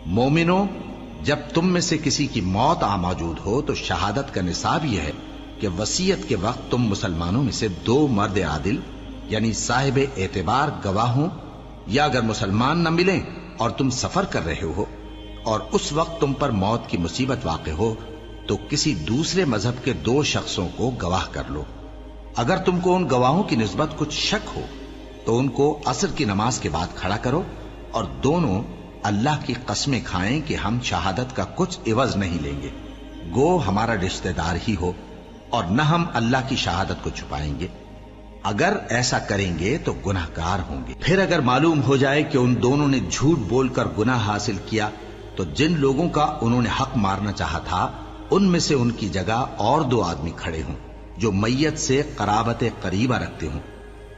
مومنو، جب تم میں سے کسی کی موت موجود ہو تو شہادت کا نصاب یہ ہے کہ وصیت کے وقت تم مسلمانوں میں سے 2 مرد عادل یعنی صاحب اعتبار گواہ ہوں، یا اگر مسلمان نہ ملیں اور تم سفر کر رہے ہو اور اس وقت تم پر موت کی مصیبت واقع ہو تو کسی دوسرے مذہب کے 2 شخصوں کو گواہ کر لو۔ اگر تم کو ان گواہوں کی نسبت کچھ شک ہو تو ان کو عصر کی نماز کے بعد کھڑا کرو اور دونوں اللہ کی قسمیں کھائیں کہ ہم شہادت کا کچھ عوض نہیں لیں گے، گو ہمارا رشتہ دار ہی ہو، اور نہ ہم اللہ کی شہادت کو چھپائیں گے۔ اگر ایسا کریں گے تو گناہ گار ہوں گے۔ پھر اگر معلوم ہو جائے کہ ان دونوں نے جھوٹ بول کر گناہ حاصل کیا تو جن لوگوں کا انہوں نے حق مارنا چاہا تھا ان میں سے ان کی جگہ اور 2 آدمی کھڑے ہوں جو میت سے قرابت قریبہ رکھتے ہوں،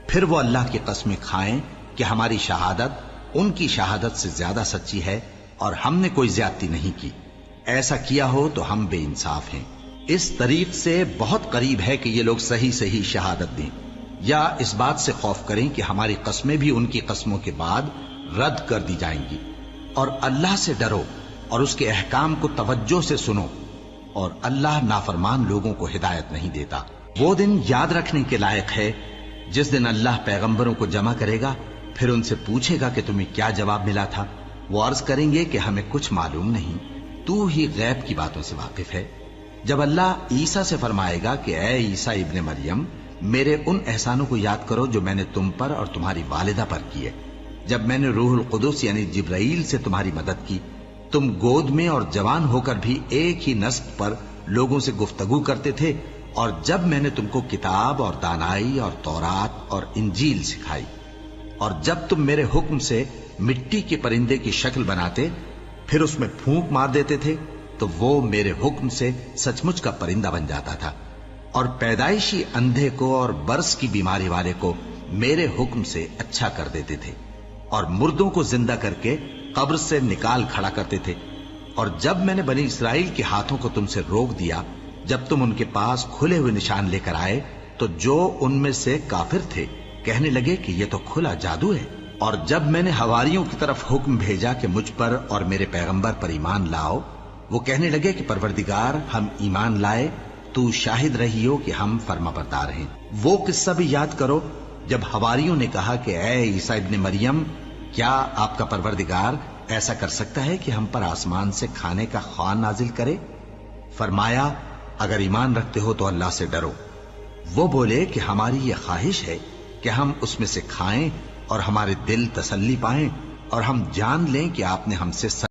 پھر وہ اللہ کی قسمیں کھائیں کہ ہماری شہادت ان کی شہادت سے زیادہ سچی ہے اور ہم نے کوئی زیادتی نہیں کی۔ ایسا کیا ہو تو ہم بے انصاف ہیں۔ اس طریق سے بہت قریب ہے کہ یہ لوگ صحیح شہادت دیں، یا اس بات سے خوف کریں کہ ہماری قسمیں بھی ان کی قسموں کے بعد رد کر دی جائیں گی۔ اور اللہ سے ڈرو اور اس کے احکام کو توجہ سے سنو، اور اللہ نافرمان لوگوں کو ہدایت نہیں دیتا۔ وہ دن یاد رکھنے کے لائق ہے جس دن اللہ پیغمبروں کو جمع کرے گا، پھر ان سے پوچھے گا کہ تمہیں کیا جواب ملا تھا۔ وہ عرض کریں گے کہ ہمیں کچھ معلوم نہیں، تو ہی غیب کی باتوں سے واقف ہے۔ جب اللہ عیسیٰ سے فرمائے گا کہ اے عیسیٰ ابن مریم، میرے ان احسانوں کو یاد کرو جو میں نے تم پر اور تمہاری والدہ پر کیے، جب میں نے روح القدس یعنی جبرائیل سے تمہاری مدد کی، تم گود میں اور جوان ہو کر بھی ایک ہی نسق پر لوگوں سے گفتگو کرتے تھے، اور جب میں نے تم کو کتاب اور دانائی اور تورات اور انجیل سکھائی، اور جب تم میرے حکم سے مٹی کے پرندے کی شکل بناتے پھر اس میں پھونک مار دیتے تھے تو وہ میرے حکم سے سچ مچ کا پرندہ بن جاتا تھا، اور پیدائشی اندھے کو اور برس کی بیماری والے کو میرے حکم سے اچھا کر دیتے تھے، اور مردوں کو زندہ کر کے قبر سے نکال کھڑا کرتے تھے۔ اور جب میں نے بنی اسرائیل کے ہاتھوں کو تم سے روک دیا جب تم ان کے پاس کھلے ہوئے نشان لے کر آئے تو جو ان میں سے کافر تھے کہنے لگے کہ یہ تو کھلا جادو ہے۔ اور جب میں نے حواریوں کی طرف حکم بھیجا کہ مجھ پر اور میرے پیغمبر پر ایمان لاؤ، وہ کہنے لگے کہ پروردگار، ہم ایمان لائے، تو شاہد رہی ہو کہ ہم فرما بردار ہیں۔ وہ قصہ بھی یاد کرو جب حواریوں نے کہا کہ اے عیسیٰ ابن مریم، کیا آپ کا پروردگار ایسا کر سکتا ہے کہ ہم پر آسمان سے کھانے کا خوان نازل کرے؟ فرمایا، اگر ایمان رکھتے ہو تو اللہ سے ڈرو۔ وہ بولے کہ ہماری یہ خواہش ہے کہ ہم اس میں سے کھائیں اور ہمارے دل تسلی پائیں اور ہم جان لیں کہ آپ نے ہم سے